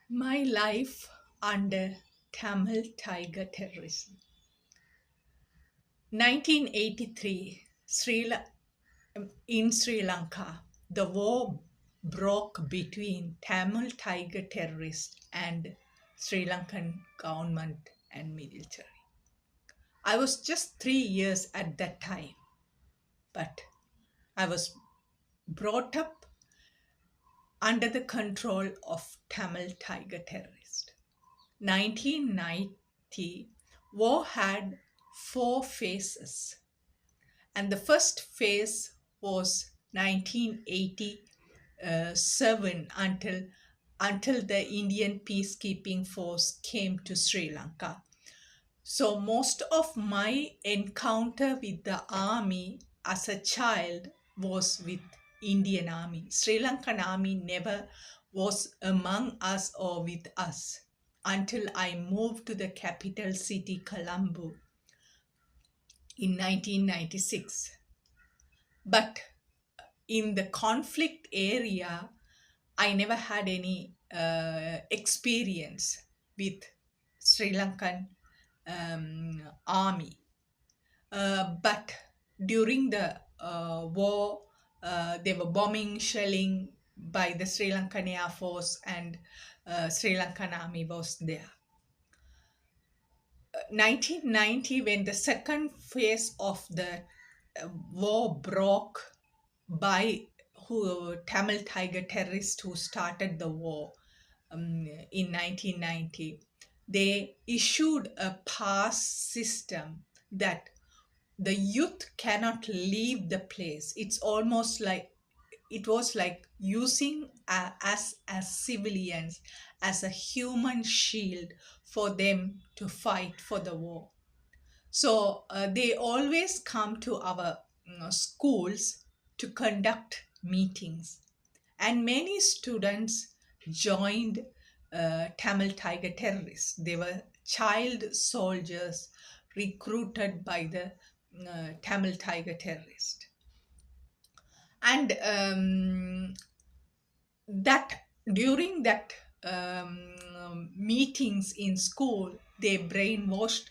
My life under Tamil Tiger terrorism. 1983, in Sri Lanka, the war broke between Tamil Tiger terrorists and Sri Lankan government and military. I was just 3 years at that time, but I was brought up under the control of Tamil Tiger terrorists. 1990, war had four phases, and the first phase was 1987 until the Indian peacekeeping force came to Sri Lanka. So most of my encounter with the army as a child was with Indian army. Sri Lankan army never was among us or with us until I moved to the capital city Colombo in 1996. But in the conflict area, I never had any experience with Sri Lankan army. But during the war, they were bombing, shelling by the Sri Lankan Air Force, and Sri Lankan army was there. 1990, when the second phase of the war broke by Tamil Tiger terrorists who started the war in 1990, they issued a pass system that the youth cannot leave the place. It's almost like it was like using us as civilians as a human shield for them to fight for the war. So they always come to our schools to conduct meetings, and many students joined Tamil Tiger terrorists. They were child soldiers recruited by the Tamil Tiger terrorist, and that during that meetings in school, they brainwashed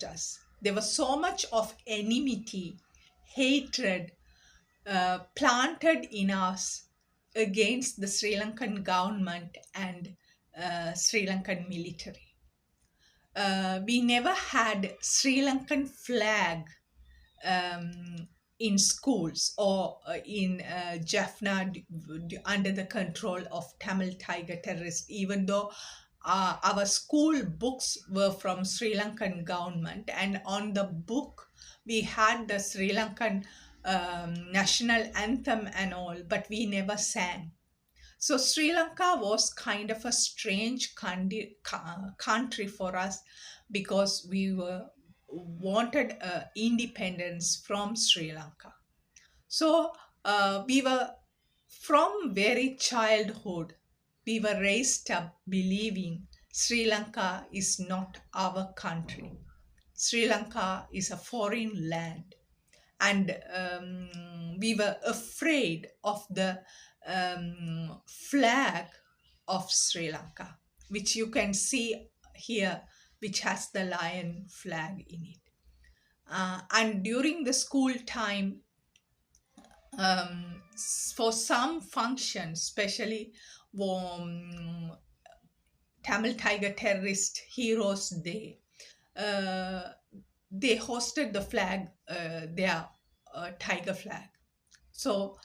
us. There was so much of enmity, hatred planted in us against the Sri Lankan government and Sri Lankan military. We never had Sri Lankan flag in schools or in Jaffna under the control of Tamil Tiger terrorists, even though our school books were from Sri Lankan government, and on the book we had the Sri Lankan national anthem and all, but we never sang. So Sri Lanka was kind of a strange country for us because we were wanted independence from Sri Lanka. So we were from very childhood, we were raised up believing Sri Lanka is not our country. Sri Lanka is a foreign land, and we were afraid of the flag of Sri Lanka, which you can see here, which has the lion flag in it. And during the school time, for some functions, especially um, Tamil Tiger Terrorist Heroes Day, uh, they hosted the flag, their tiger flag. So,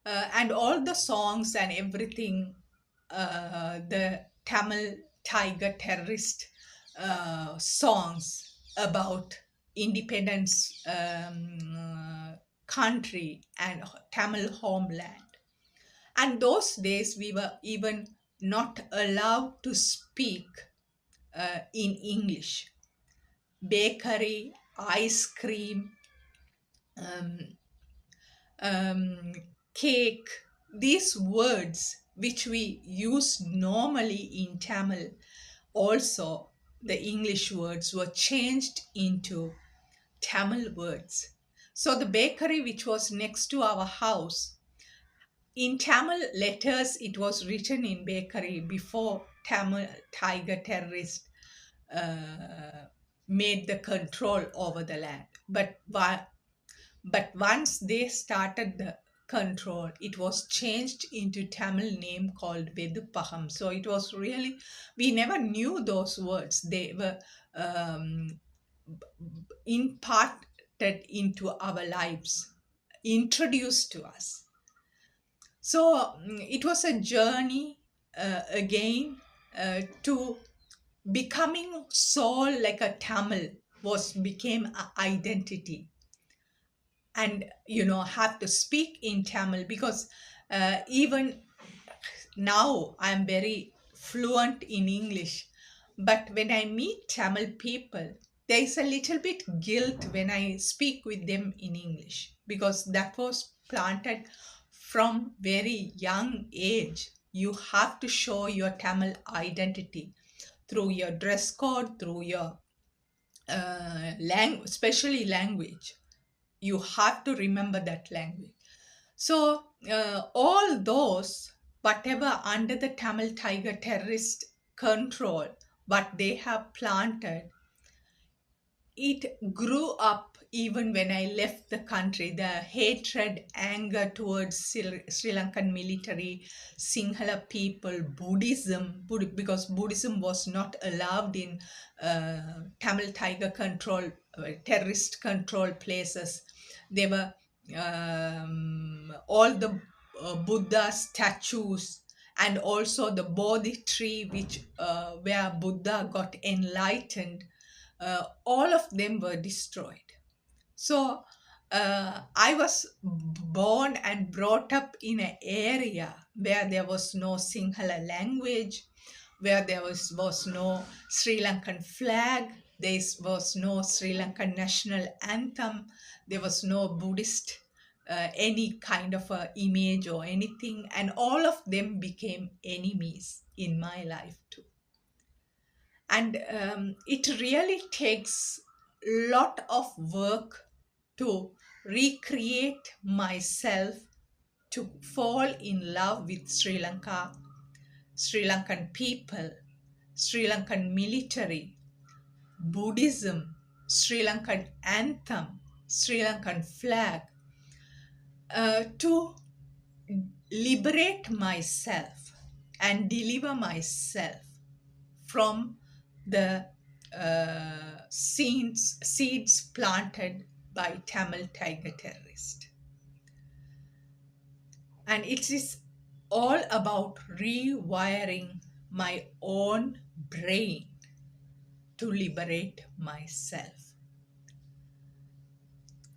and all the songs and everything, the Tamil Tiger terrorist songs about independence country and Tamil homeland. And those days we were even not allowed to speak in English. Bakery, ice cream, cake, these words which we use normally in Tamil, also the English words were changed into Tamil words. So the bakery which was next to our house, in Tamil letters, it was written in bakery before Tamil tiger terrorist uh, made the control over the land. But once they started the control, it was changed into Tamil name called Vedupaham. So it was really, we never knew those words. They were um, imparted into our lives, introduced to us. So it was a journey again to becoming soul like a Tamil was became a identity, and have to speak in Tamil because even now I'm very fluent in English, but when I meet Tamil people, there is a little bit guilt when I speak with them in English because that was planted from very young age. You have to show your Tamil identity through your dress code, through your especially language. You have to remember that language. So, all those, whatever under the Tamil Tiger terrorist control, what they have planted, it grew up even when I left the country. The hatred, anger towards Sri Lankan military, Sinhala people, because Buddhism was not allowed in Tamil Tiger control, terrorist control places. They were all the Buddha statues and also the Bodhi tree, which where Buddha got enlightened, all of them were destroyed. So I was born and brought up in an area where there was no Sinhala language, where there was no Sri Lankan flag, there was no Sri Lankan national anthem, there was no Buddhist any kind of a image or anything, and all of them became enemies in my life too. And it really takes a lot of work to recreate myself, to fall in love with Sri Lanka, Sri Lankan people, Sri Lankan military, Buddhism, Sri Lankan anthem, Sri Lankan flag, to liberate myself and deliver myself from the seeds planted by Tamil tiger terrorist. And it is all about rewiring my own brain to liberate myself.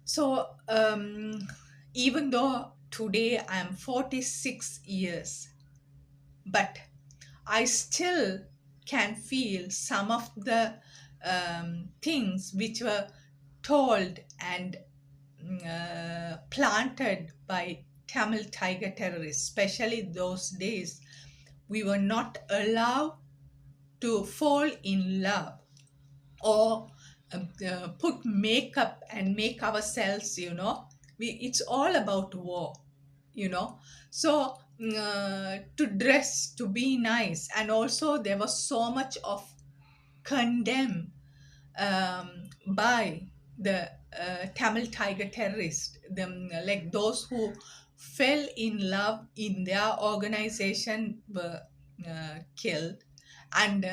So even though today I am 46 years, but I still can feel some of the things which were told and planted by Tamil tiger terrorists, especially those days. We were not allowed to fall in love or put makeup and make ourselves, it's all about war, you know. So to dress, to be nice, and also there was so much of condemn by the Tamil tiger terrorists, them like those who fell in love in their organization were killed, and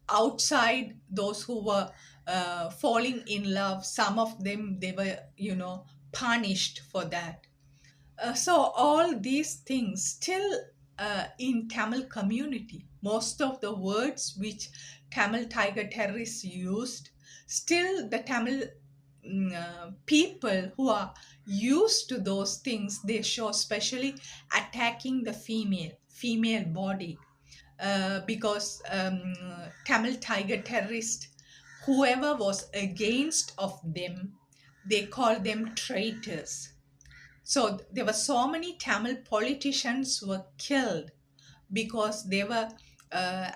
outside those who were falling in love, some of them they were punished for that. So all these things still in Tamil community, most of the words which Tamil tiger terrorists used, still the Tamil people who are used to those things, they show, especially attacking the female body, because Tamil tiger terrorist, whoever was against of them, they call them traitors. So there were so many Tamil politicians were killed because they were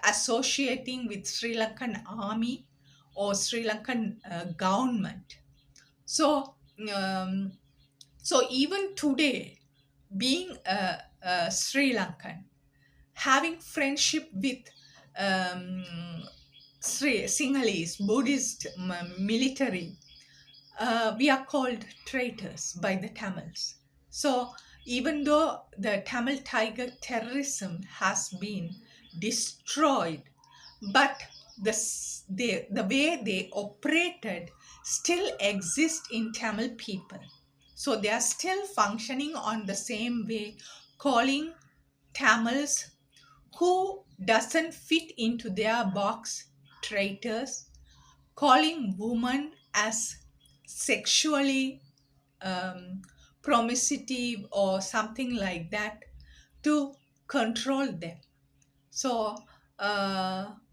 associating with Sri Lankan army or Sri Lankan government. So um, so even today, being Sri Lankan, having friendship with um, Sinhalese, Buddhist military, we are called traitors by the Tamils. So even though the Tamil Tiger terrorism has been destroyed, but the way they operated still exists in Tamil people. So they are still functioning on the same way, calling Tamils who doesn't fit into their box traitors, calling women as sexually um, promiscuous or something like that to control them. So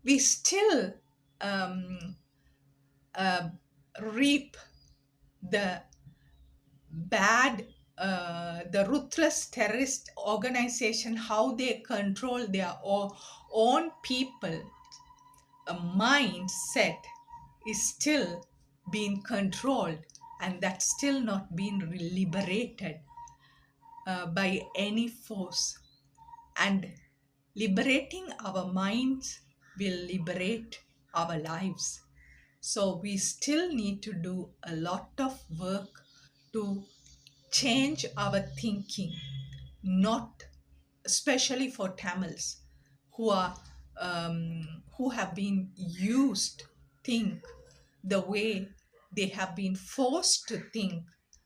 we still um, uh, reap the bad, the ruthless terrorist organization, how they control their own people. A mindset is still being controlled, and that's still not being liberated by any force. And liberating our minds will liberate our lives. So we still need to do a lot of work to change our thinking, not especially for Tamils who are who have been used think the way they have been forced to think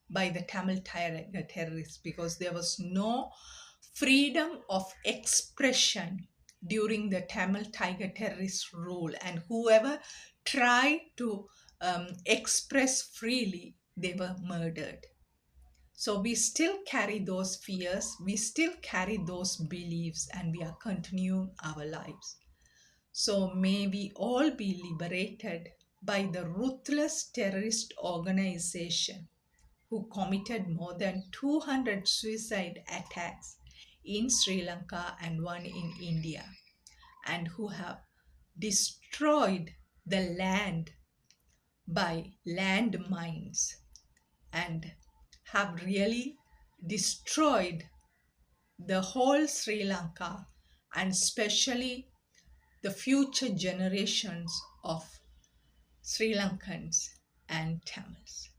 by the Tamil terrorists, because there was no freedom of expression during the Tamil Tiger terrorist rule, and whoever tried to express freely, they were murdered. So we still carry those fears, we still carry those beliefs, and we are continuing our lives. So may we all be liberated by the ruthless terrorist organization who committed more than 200 suicide attacks in Sri Lanka and one in India, and who have destroyed the land by landmines and have really destroyed the whole Sri Lanka, and especially the future generations of Sri Lankans and Tamils.